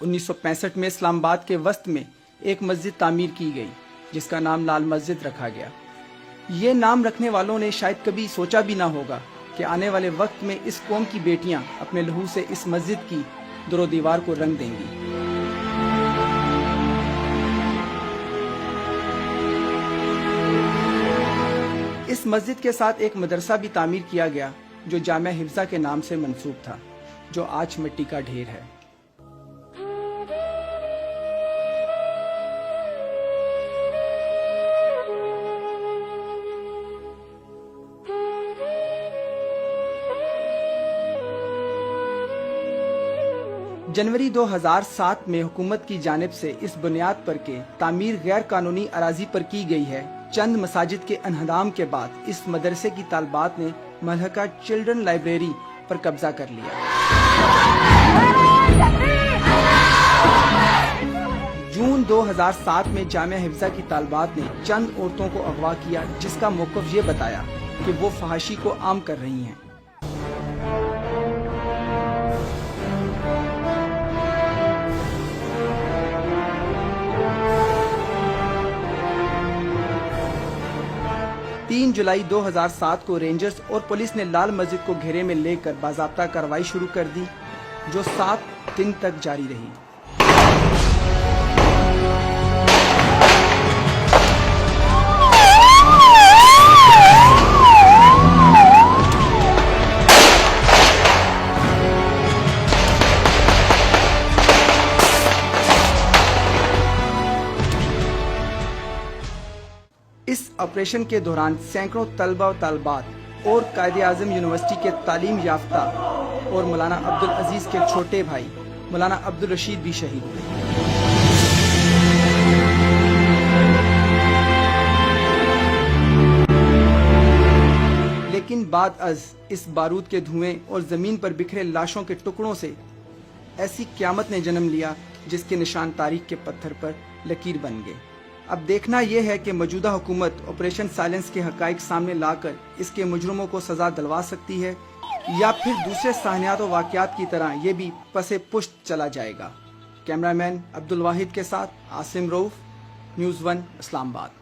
1965 میں اسلام آباد کے وسط میں ایک مسجد تعمیر کی گئی جس کا نام لال مسجد رکھا گیا۔ یہ نام رکھنے والوں نے شاید کبھی سوچا بھی نہ ہوگا کہ آنے والے وقت میں اس قوم کی بیٹیاں اپنے لہو سے اس مسجد کی در و دیوار کو رنگ دیں گی۔ اس مسجد کے ساتھ ایک مدرسہ بھی تعمیر کیا گیا جو جامعہ حفظہ کے نام سے منسوب تھا، جو آج مٹی کا ڈھیر ہے۔ جنوری 2007 میں حکومت کی جانب سے اس بنیاد پر کہ تعمیر غیر قانونی اراضی پر کی گئی ہے، چند مساجد کے انہدام کے بعد اس مدرسے کی طالبات نے ملحقہ چلڈرن لائبریری پر قبضہ کر لیا۔ جون 2007 میں جامعہ حفظہ کی طالبات نے چند عورتوں کو اغوا کیا جس کا موقف یہ بتایا کہ وہ فحاشی کو عام کر رہی ہیں۔ تین جولائی 2007 کو رینجرز اور پولیس نے لال مسجد کو گھیرے میں لے کر باضابطہ کارروائی شروع کر دی جو 7 دن تک جاری رہی۔ اس آپریشن کے دوران سینکڑوں طلبہ و طالبات اور قائد اعظم یونیورسٹی کے تعلیم یافتہ اور مولانا عبدالعزیز کے چھوٹے بھائی مولانا عبدالرشید بھی شہید ہوئے۔ لیکن بعد از اس بارود کے دھوئیں اور زمین پر بکھرے لاشوں کے ٹکڑوں سے ایسی قیامت نے جنم لیا جس کے نشان تاریخ کے پتھر پر لکیر بن گئے۔ اب دیکھنا یہ ہے کہ موجودہ حکومت آپریشن سائلنس کے حقائق سامنے لا کر اس کے مجرموں کو سزا دلوا سکتی ہے یا پھر دوسرے صحنیات و واقعات کی طرح یہ بھی پس پشت چلا جائے گا۔ کیمرہ مین عبدالواحد کے ساتھ عاصم رؤف، نیوز 1 اسلام آباد۔